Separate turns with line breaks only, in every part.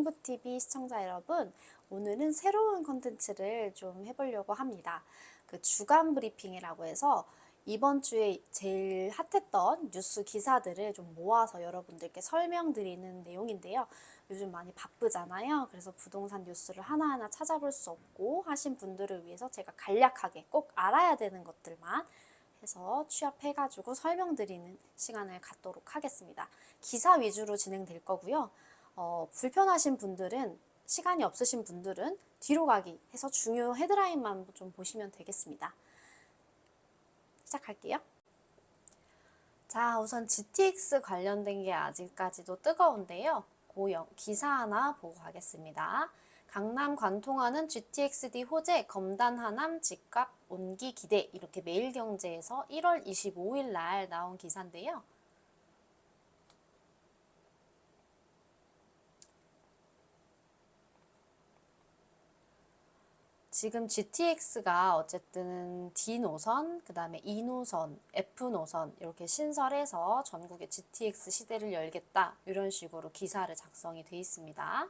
공부TV 시청자 여러분, 오늘은 새로운 컨텐츠를 좀 해보려고 합니다. 그 주간 브리핑이라고 해서 이번 주에 제일 핫했던 뉴스 기사들을 좀 모아서 여러분들께 설명드리는 내용인데요. 요즘 많이 바쁘잖아요. 그래서 부동산 뉴스를 하나하나 찾아볼 수 없고 하신 분들을 위해서 제가 간략하게 꼭 알아야 되는 것들만 해서 취합해가지고 설명드리는 시간을 갖도록 하겠습니다. 기사 위주로 진행될 거고요. 불편하신 분들은, 시간이 없으신 분들은 뒤로 가기 해서 중요 헤드라인만 좀 보시면 되겠습니다. 시작할게요. 자, 우선 GTX 관련된 게 아직까지도 뜨거운데요. 기사 하나 보고 가겠습니다. 강남 관통하는 GTX-D 호재 검단 하남 집값 온기 기대, 이렇게 매일경제에서 1월 25일 날 나온 기사인데요. 지금 GTX가 어쨌든 D 노선, 그 다음에 E 노선, F 노선 이렇게 신설해서 전국에 GTX 시대를 열겠다, 이런 식으로 기사를 작성이 돼 있습니다.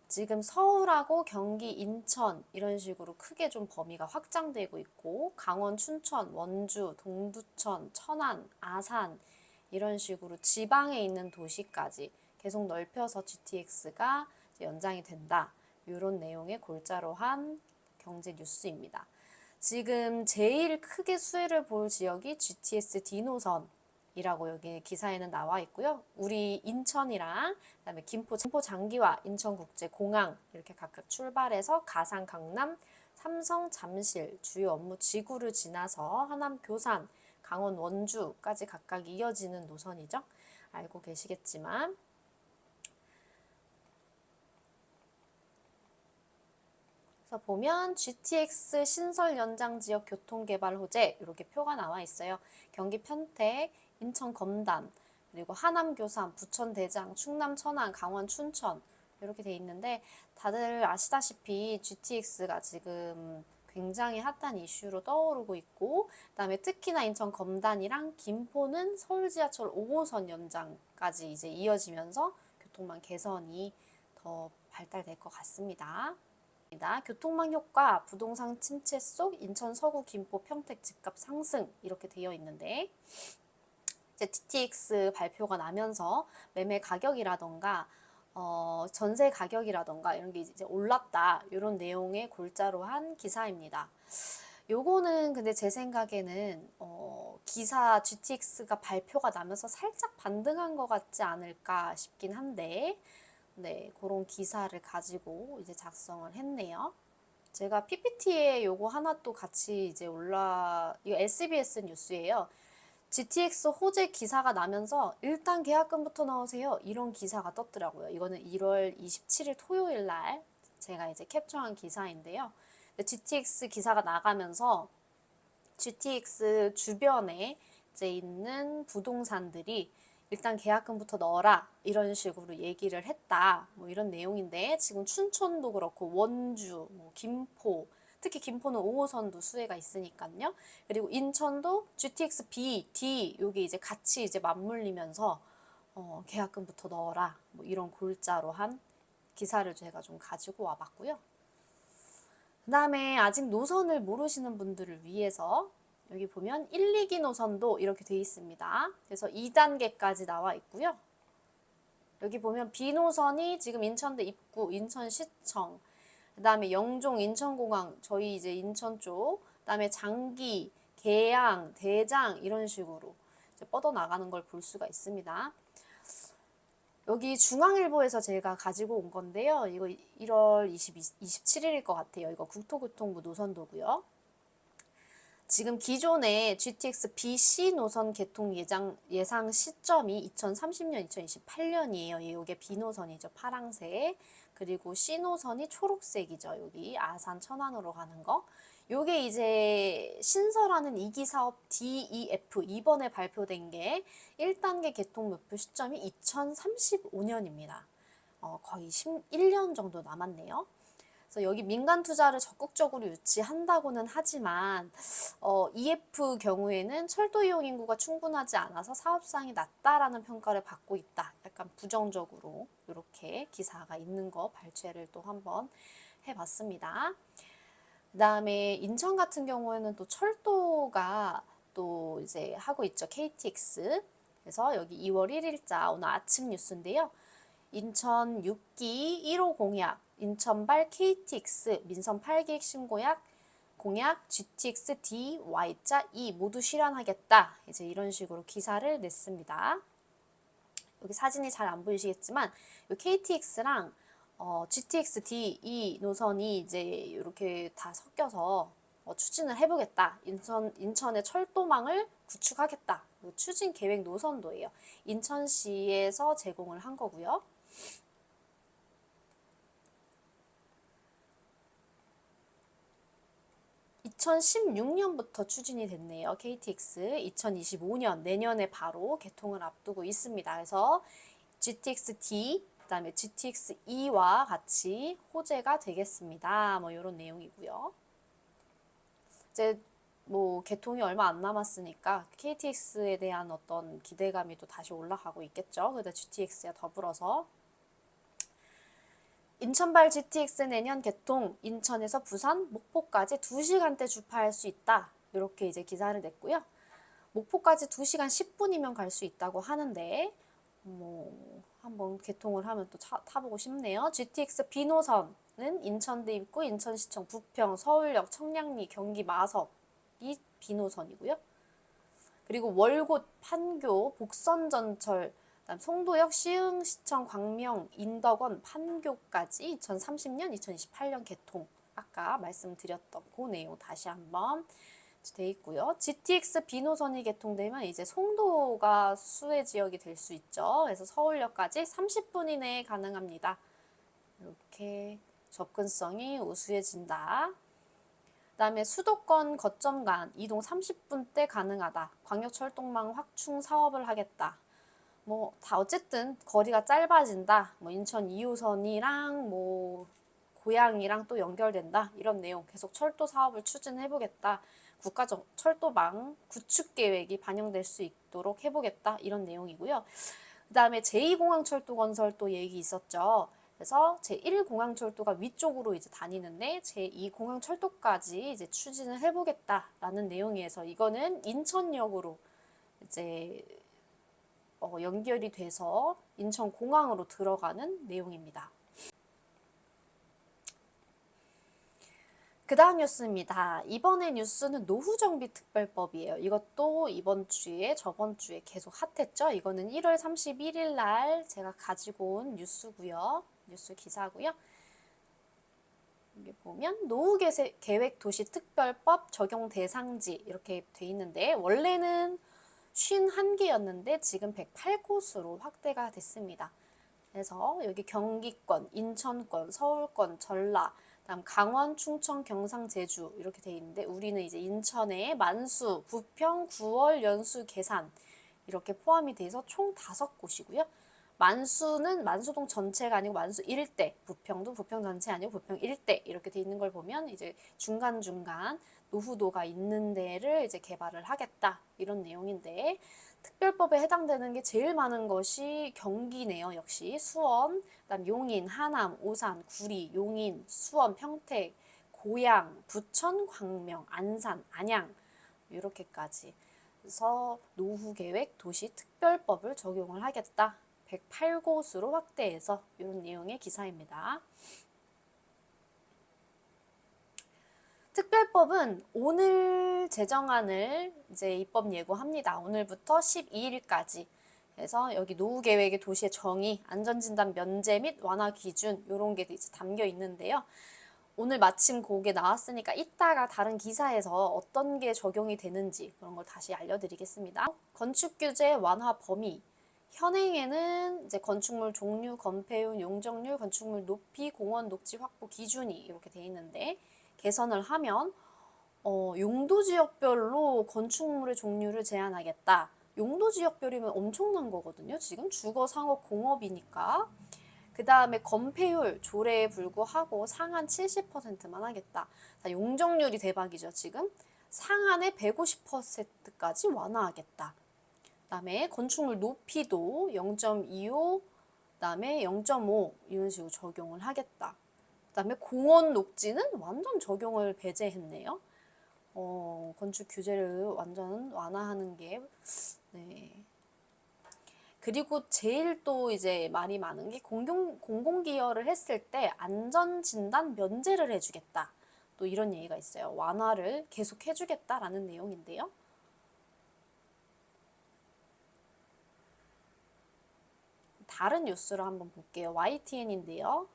지금 서울하고 경기, 인천 이런 식으로 크게 좀 범위가 확장되고 있고, 강원, 춘천, 원주, 동두천, 천안, 아산 이런 식으로 지방에 있는 도시까지 계속 넓혀서 GTX가 연장이 된다, 이런 내용의 골자로 한 경제 뉴스입니다. 지금 제일 크게 수혜를 볼 지역이 GTX D 노선이라고 여기 기사에는 나와 있고요. 우리 인천이랑 그다음에 김포 장기와 인천국제공항 이렇게 각각 출발해서 가상, 강남, 삼성, 잠실 주요 업무 지구를 지나서 하남, 교산, 강원, 원주까지 각각 이어지는 노선이죠. 알고 계시겠지만, 보면 GTX 신설 연장 지역 교통개발 호재 이렇게 표가 나와 있어요. 경기 편택, 인천 검단, 그리고 하남 교산, 부천 대장, 충남 천안, 강원 춘천 이렇게 돼 있는데, 다들 아시다시피 GTX가 지금 굉장히 핫한 이슈로 떠오르고 있고, 그다음에 특히나 인천 검단이랑 김포는 서울 지하철 5호선 연장까지 이제 이어지면서 교통망 개선이 더 발달될 것 같습니다. 교통망 효과, 부동산 침체 속 인천 서구, 김포, 평택 집값 상승 이렇게 되어 있는데, 이제 GTX 발표가 나면서 매매 가격이라던가 전세 가격이라던가 이런 게 이제 올랐다, 이런 내용의 골자로 한 기사입니다. 요거는 근데 제 생각에는 기사 GTX가 발표가 나면서 살짝 반등한 것 같지 않을까 싶긴 한데, 네, 그런 기사를 가지고 이제 작성을 했네요. 제가 PPT에 요거 하나 또 같이 이제 이거 SBS 뉴스예요. GTX 호재 기사가 나면서 일단 계약금부터 넣으세요, 이런 기사가 떴더라고요. 이거는 1월 27일 토요일 날 제가 이제 캡처한 기사인데요. GTX 기사가 나가면서 GTX 주변에 이제 있는 부동산들이 일단 계약금부터 넣어라, 이런 식으로 얘기를 했다, 뭐 이런 내용인데, 지금 춘천도 그렇고 원주, 김포, 특히 김포는 5호선도 수혜가 있으니까요. 그리고 인천도 GTX B, D 요게 이제 같이 이제 맞물리면서 계약금부터 넣어라, 뭐 이런 골자로 한 기사를 제가 좀 가지고 와봤고요. 그 다음에 아직 노선을 모르시는 분들을 위해서 여기 보면 1, 2기 노선도 이렇게 돼 있습니다. 그래서 2단계까지 나와 있고요. 여기 보면 B노선이 지금 인천대 입구, 인천시청, 그 다음에 영종, 인천공항, 저희 이제 인천 쪽, 그 다음에 장기, 계양, 대장 이런 식으로 이제 뻗어나가는 걸 볼 수가 있습니다. 여기 중앙일보에서 제가 가지고 온 건데요. 이거 1월 27일일 것 같아요. 이거 국토교통부 노선도고요. 지금 기존의 GTX BC 노선 개통 예상 시점이 2030년, 2028년이에요. 이게 B 노선이죠. 파랑색. 그리고 C 노선이 초록색이죠. 여기 아산 천안으로 가는 거. 요게 이제 신설하는 2기 사업 DEF, 이번에 발표된 게 1단계 개통 목표 시점이 2035년입니다. 거의 11년 정도 남았네요. 그래서 여기 민간 투자를 적극적으로 유치한다고는 하지만 EF 경우에는 철도 이용 인구가 충분하지 않아서 사업성이 낮다라는 평가를 받고 있다. 약간 부정적으로 이렇게 기사가 있는 거 발췌를 또 한번 해봤습니다. 그 다음에 인천 같은 경우에는 또 철도가 또 이제 하고 있죠. KTX. 그래서 여기 2월 1일자 오늘 아침 뉴스인데요. 인천 6기 1호 공약, 인천발 KTX 민선 8기 핵심 공약 GTX D, Y자 E 모두 실현하겠다. 이제 이런 식으로 기사를 냈습니다. 여기 사진이 잘 안 보이시겠지만 이 KTX랑 GTX D, E 노선이 이제 이렇게 다 섞여서 추진을 해보겠다. 인천의 철도망을 구축하겠다. 추진 계획 노선도예요. 인천시에서 제공을 한 거고요. 2016년부터 추진이 됐네요. KTX 2025년 내년에 바로 개통을 앞두고 있습니다. 그래서 GTX D, 그다음에 GTX E와 같이 호재가 되겠습니다. 뭐 이런 내용이고요. 이제 뭐 개통이 얼마 안 남았으니까 KTX에 대한 어떤 기대감이 또 다시 올라가고 있겠죠. 그래서 GTX와 더불어서 인천발 GTX 내년 개통, 인천에서 부산, 목포까지 2시간대 주파할 수 있다. 이렇게 이제 기사를 냈고요. 목포까지 2시간 10분이면 갈 수 있다고 하는데 뭐 한번 개통을 하면 또 타보고 싶네요. GTX B노선은 인천대 입구, 인천시청, 부평, 서울역, 청량리, 경기 마석이 B노선이고요. 그리고 월곶, 판교, 복선전철, 그다음 송도역, 시흥시청, 광명, 인덕원, 판교까지 2030년, 2028년 개통. 아까 말씀드렸던 그 내용 다시 한번 돼 있고요. GTX B노선이 개통되면 이제 송도가 수혜 지역이 될 수 있죠. 그래서 서울역까지 30분 이내에 가능합니다. 이렇게 접근성이 우수해진다. 그 다음에 수도권 거점 간 이동 30분대 가능하다. 광역철도망 확충 사업을 하겠다. 뭐 다 어쨌든 거리가 짧아진다. 뭐 인천 2호선이랑 뭐 고양이랑 또 연결된다. 이런 내용. 계속 철도 사업을 추진해보겠다. 국가적 철도망 구축 계획이 반영될 수 있도록 해보겠다. 이런 내용이고요. 그 다음에 제2공항철도 건설 또 얘기 있었죠. 그래서 제1공항철도가 위쪽으로 이제 다니는데 제2공항철도까지 이제 추진을 해보겠다라는 내용이어서 이거는 인천역으로 이제 연결이 돼서 인천공항으로 들어가는 내용입니다. 그 다음 뉴스입니다. 이번에 뉴스는 노후정비특별법이에요. 이것도 이번 주에 저번 주에 계속 핫했죠. 이거는 1월 31일 날 제가 가지고 온 뉴스고요. 뉴스 기사고요. 여기 보면 노후계획도시특별법 적용 대상지 이렇게 돼 있는데 원래는 51개였는데 지금 108곳으로 확대가 됐습니다. 그래서 여기 경기권, 인천권, 서울권, 전라, 그다음 강원, 충청, 경상, 제주 이렇게 돼 있는데 우리는 이제 인천에 만수, 부평, 구월, 연수, 계산 이렇게 포함이 돼서 총 5곳이고요. 만수는 만수동 전체가 아니고 만수 일대, 부평도 부평 전체 아니고 부평 일대 이렇게 돼 있는 걸 보면 이제 중간중간 노후도가 있는 데를 이제 개발을 하겠다 이런 내용인데 특별법에 해당되는 게 제일 많은 것이 경기네요. 역시 수원, 그다음 용인, 하남, 오산, 구리, 용인, 수원, 평택, 고양, 부천, 광명, 안산, 안양 이렇게까지. 그래서 노후계획 도시특별법을 적용을 하겠다. 108곳으로 확대해서 이런 내용의 기사입니다. 특별법은 오늘 제정안을 이제 입법 예고합니다. 오늘부터 12일까지. 그래서 여기 노후계획의 도시의 정의, 안전진단 면제 및 완화 기준 이런 게 이제 담겨 있는데요. 오늘 마침 그게 나왔으니까 이따가 다른 기사에서 어떤 게 적용이 되는지 그런 걸 다시 알려드리겠습니다. 건축규제 완화 범위. 현행에는 이제 건축물 종류, 건폐율, 용적률, 건축물 높이, 공원 녹지 확보 기준이 이렇게 돼 있는데 개선을 하면 용도지역별로 건축물의 종류를 제한하겠다. 용도지역별이면 엄청난 거거든요. 지금 주거, 상업, 공업이니까. 그 다음에 건폐율 조례에 불구하고 상한 70%만 하겠다. 자, 용적률이 대박이죠, 지금. 상한의 150%까지 완화하겠다. 그 다음에 건축물 높이도 0.25, 그 다음에 0.5 이런 식으로 적용을 하겠다. 그 다음에 공원 녹지는 완전 적용을 배제했네요. 건축 규제를 완전 완화하는 게, 네. 그리고 제일 또 이제 말이 많은 게 공공기여를 했을 때 안전진단 면제를 해주겠다. 또 이런 얘기가 있어요. 완화를 계속 해주겠다라는 내용인데요. 다른 뉴스를 한번 볼게요. YTN인데요.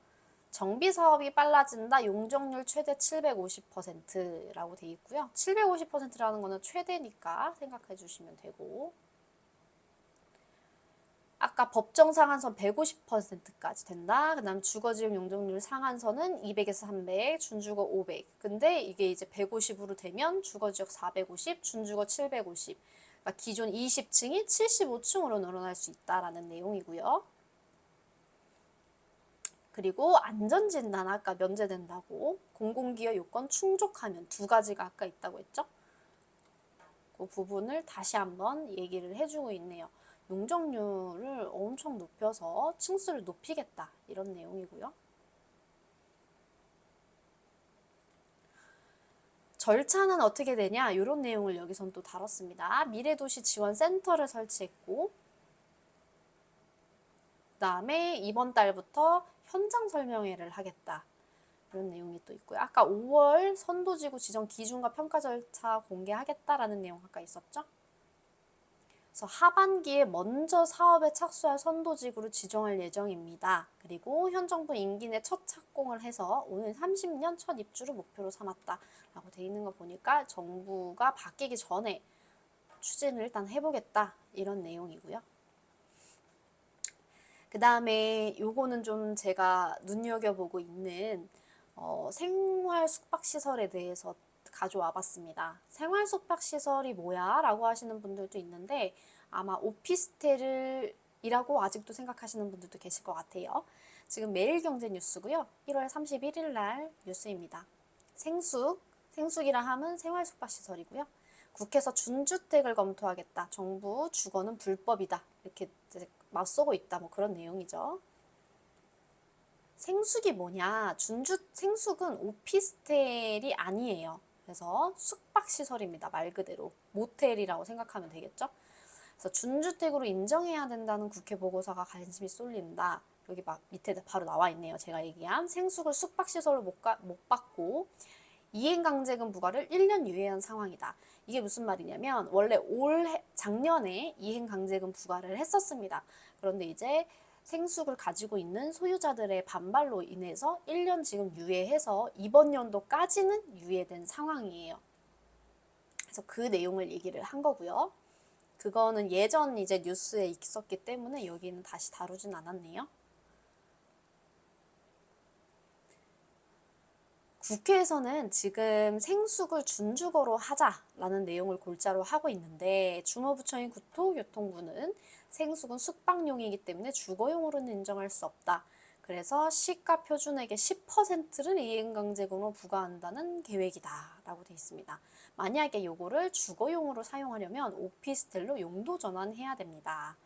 정비 사업이 빨라진다. 용적률 최대 750%라고 돼 있고요. 750%라는 거는 최대니까 생각해 주시면 되고, 아까 법정 상한선 150%까지 된다. 그 다음 주거지역 용적률 상한선은 200에서 300, 준주거 500. 근데 이게 이제 150으로 되면 주거지역 450, 준주거 750. 그러니까 기존 20층이 75층으로 늘어날 수 있다라는 내용이고요. 그리고 안전진단 아까 면제된다고, 공공기여 요건 충족하면 두 가지가 아까 있다고 했죠. 그 부분을 다시 한번 얘기를 해주고 있네요. 용적률을 엄청 높여서 층수를 높이겠다 이런 내용이고요. 절차는 어떻게 되냐 이런 내용을 여기선 또 다뤘습니다. 미래도시 지원센터를 설치했고, 그 다음에 이번 달부터 현장 설명회를 하겠다 이런 내용이 또 있고요. 아까 5월 선도지구 지정 기준과 평가 절차 공개하겠다라는 내용 아까 있었죠. 그래서 하반기에 먼저 사업에 착수할 선도지구로 지정할 예정입니다. 그리고 현 정부 임기 내 첫 착공을 해서 오늘 30년 첫 입주를 목표로 삼았다라고 돼 있는 거 보니까 정부가 바뀌기 전에 추진을 일단 해보겠다 이런 내용이고요. 그 다음에 요거는 좀 제가 눈여겨보고 있는 생활 숙박시설에 대해서 가져와 봤습니다. 생활 숙박시설이 뭐야? 라고 하시는 분들도 있는데 아마 오피스텔이라고 아직도 생각하시는 분들도 계실 것 같아요. 지금 매일경제 뉴스고요. 1월 31일 날 뉴스입니다. 생숙이라 하면 생활 숙박시설이고요. 국회에서 준주택을 검토하겠다. 정부 주거는 불법이다. 이렇게 맞서고 있다. 뭐 그런 내용이죠. 생숙이 뭐냐? 생숙은 오피스텔이 아니에요. 그래서 숙박시설입니다. 말 그대로. 모텔이라고 생각하면 되겠죠? 그래서 준주택으로 인정해야 된다는 국회 보고서가 관심이 쏠린다. 여기 막 밑에 바로 나와 있네요. 제가 얘기한 생숙을 숙박시설로 못 받고 이행강제금 부과를 1년 유예한 상황이다. 이게 무슨 말이냐면 원래 작년에 이행강제금 부과를 했었습니다. 그런데 이제 생숙을 가지고 있는 소유자들의 반발로 인해서 1년 지금 유예해서 이번 연도까지는 유예된 상황이에요. 그래서 그 내용을 얘기를 한 거고요. 그거는 예전 이제 뉴스에 있었기 때문에 여기는 다시 다루진 않았네요. 국회에서는 지금 생숙을 준주거로 하자라는 내용을 골자로 하고 있는데 주무부처인 국토교통부는 생숙은 숙박용이기 때문에 주거용으로는 인정할 수 없다. 그래서 시가 표준액의 10%를 이행강제금으로 부과한다는 계획이다 라고 되어 있습니다. 만약에 요거를 주거용으로 사용하려면 오피스텔로 용도 전환해야 됩니다.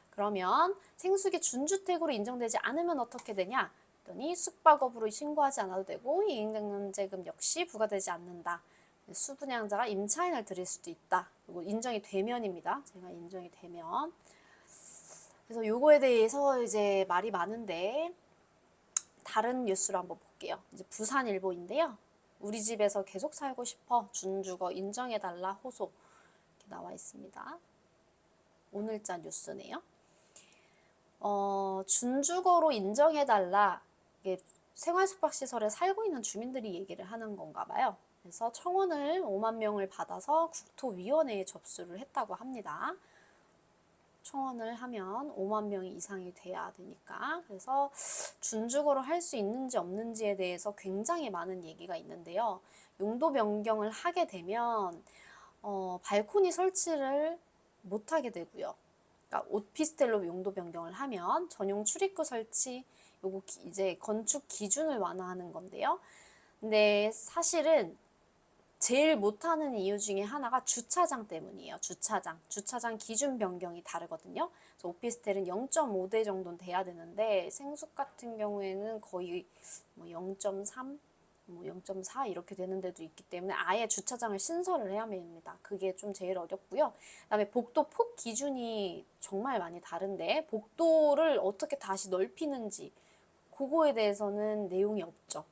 그러면 생숙이 준주택으로 인정되지 않으면 어떻게 되냐? 그랬더니 숙박업으로 신고하지 않아도 되고 이행강제금 역시 부과되지 않는다. 수분양자가 임차인을 들일 수도 있다. 그리고 인정이 되면입니다. 제가 인정이 되면. 그래서 요거에 대해서 이제 말이 많은데 다른 뉴스로 한번 볼게요. 이제 부산일보인데요. 우리 집에서 계속 살고 싶어 준주거 인정해달라 호소 이렇게 나와 있습니다. 오늘자 뉴스네요. 준주거로 인정해달라. 이게 생활숙박시설에 살고 있는 주민들이 얘기를 하는 건가 봐요. 그래서 청원을 5만 명을 받아서 국토위원회에 접수를 했다고 합니다. 청원을 하면 5만 명이 이상이 돼야 되니까. 그래서 준주거로 할 수 있는지 없는지에 대해서 굉장히 많은 얘기가 있는데요. 용도 변경을 하게 되면 발코니 설치를 못하게 되고요. 그러니까 오피스텔로 용도 변경을 하면 전용 출입구 설치 요거 이제 건축 기준을 완화하는 건데요. 근데 사실은 제일 못하는 이유 중에 하나가 주차장 때문이에요. 주차장 기준 변경이 다르거든요. 그래서 오피스텔은 0.5대 정도는 돼야 되는데 생숙 같은 경우에는 거의 뭐 0.3, 뭐 0.4 이렇게 되는 데도 있기 때문에 아예 주차장을 신설을 해야 됩니다. 그게 좀 제일 어렵고요. 그다음에 복도 폭 기준이 정말 많이 다른데 복도를 어떻게 다시 넓히는지 그거에 대해서는 내용이 없죠.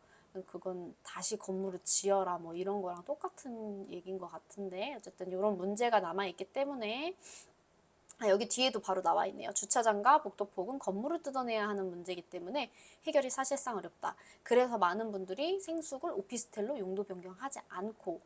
그건 다시 건물을 지어라 뭐 이런 거랑 똑같은 얘기인 것 같은데 어쨌든 이런 문제가 남아있기 때문에 여기 뒤에도 바로 나와 있네요. 주차장과 복도폭은 건물을 뜯어내야 하는 문제이기 때문에 해결이 사실상 어렵다. 그래서 많은 분들이 생숙을 오피스텔로 용도 변경하지 않고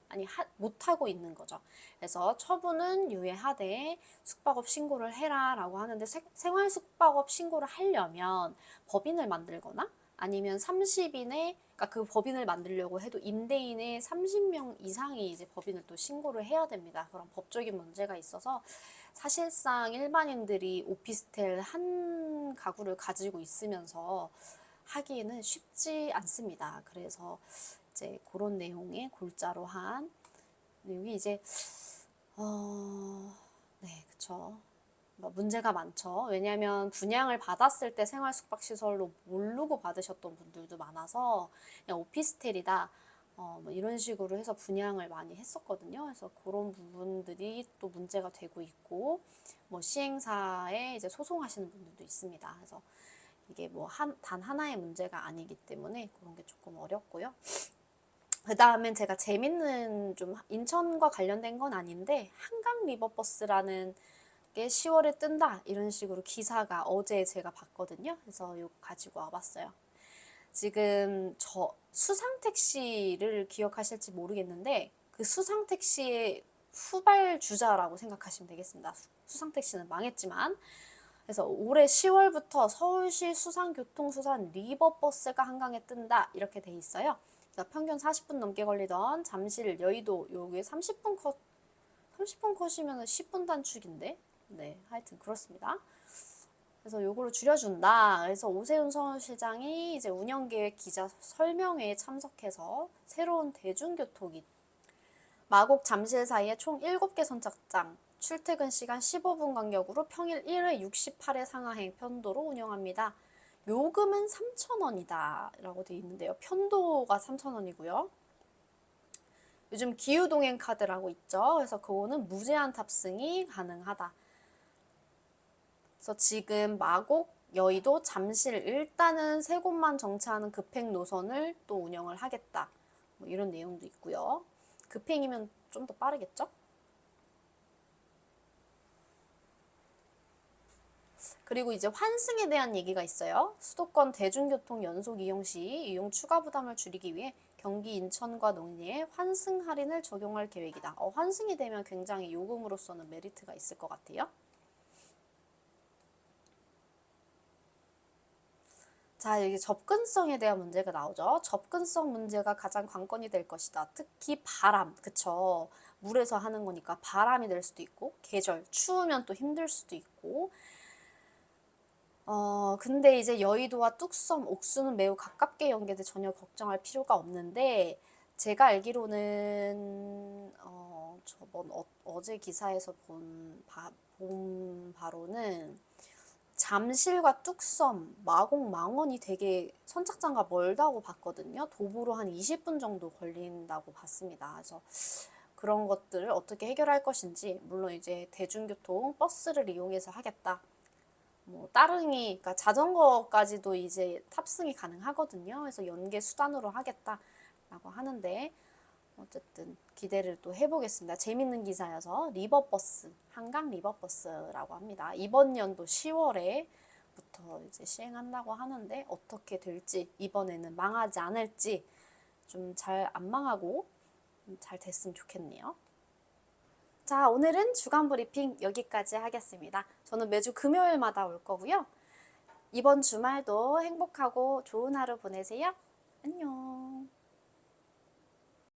못하고 있는 거죠. 그래서 처분은 유예하되 숙박업 신고를 해라 라고 하는데 생활 숙박업 신고를 하려면 법인을 만들거나 아니면 30인의 그러니까 그 법인을 만들려고 해도 임대인의 30명 이상이 이제 법인을 또 신고를 해야 됩니다. 그런 법적인 문제가 있어서 사실상 일반인들이 오피스텔 한 가구를 가지고 있으면서 하기에는 쉽지 않습니다. 그래서 이제 그런 내용의 골자로 한 내용이 이제 네, 그쵸. 문제가 많죠. 왜냐하면 분양을 받았을 때 생활숙박시설로 모르고 받으셨던 분들도 많아서 그냥 오피스텔이다. 뭐 이런 식으로 해서 분양을 많이 했었거든요. 그래서 그런 부분들이 또 문제가 되고 있고, 뭐 시행사에 이제 소송하시는 분들도 있습니다. 그래서 이게 뭐 단 하나의 문제가 아니기 때문에 그런 게 조금 어렵고요. 그 다음엔 제가 재밌는 좀 인천과 관련된 건 아닌데 한강 리버버스라는 게 10월에 뜬다 이런 식으로 기사가 어제 제가 봤거든요. 그래서 이거 가지고 와봤어요. 지금 저 수상택시를 기억하실지 모르겠는데 그 수상택시의 후발주자라고 생각하시면 되겠습니다. 수상택시는 망했지만 그래서 올해 10월부터 서울시 수상교통수산 리버버스가 한강에 뜬다 이렇게 돼 있어요. 그래서 평균 40분 넘게 걸리던 잠실, 여의도 여기 30분 컷이면 10분 단축인데 네 하여튼 그렇습니다. 그래서 요거를 줄여준다. 그래서 오세훈 서울시장이 이제 운영계획 기자 설명회에 참석해서 새로운 대중교통이 마곡 잠실 사이에 총 7개 선착장, 출퇴근 시간 15분 간격으로 평일 1회 68회 상하행 편도로 운영합니다. 요금은 3,000원이다 라고 되어 있는데요. 편도가 3,000원이고요. 요즘 기후동행 카드라고 있죠. 그래서 그거는 무제한 탑승이 가능하다. 그래서 지금 마곡, 여의도, 잠실 일단은 세 곳만 정차하는 급행 노선을 또 운영을 하겠다. 뭐 이런 내용도 있고요. 급행이면 좀 더 빠르겠죠? 그리고 이제 환승에 대한 얘기가 있어요. 수도권 대중교통 연속 이용 시 이용 추가 부담을 줄이기 위해 경기 인천과 논의에 환승 할인을 적용할 계획이다. 환승이 되면 굉장히 요금으로서는 메리트가 있을 것 같아요. 자, 여기 접근성에 대한 문제가 나오죠. 접근성 문제가 가장 관건이 될 것이다. 특히 바람, 그쵸. 물에서 하는 거니까 바람이 될 수도 있고, 계절, 추우면 또 힘들 수도 있고, 근데 이제 여의도와 뚝섬, 옥수는 매우 가깝게 연계돼 전혀 걱정할 필요가 없는데, 제가 알기로는, 저번 어제 기사에서 본 바로는, 잠실과 뚝섬, 마곡, 망원이 되게 선착장과 멀다고 봤거든요. 도보로 한 20분 정도 걸린다고 봤습니다. 그래서 그런 것들을 어떻게 해결할 것인지, 물론 이제 대중교통 버스를 이용해서 하겠다. 뭐 따릉이, 그러니까 자전거까지도 이제 탑승이 가능하거든요. 그래서 연계 수단으로 하겠다라고 하는데 어쨌든 기대를 또 해보겠습니다. 재밌는 기사여서 리버버스, 한강 리버버스라고 합니다. 이번 연도 10월에부터 이제 시행한다고 하는데 어떻게 될지 이번에는 망하지 않을지 좀 잘 안 망하고 잘 됐으면 좋겠네요. 자, 오늘은 주간 브리핑 여기까지 하겠습니다. 저는 매주 금요일마다 올 거고요. 이번 주말도 행복하고 좋은 하루 보내세요. 안녕.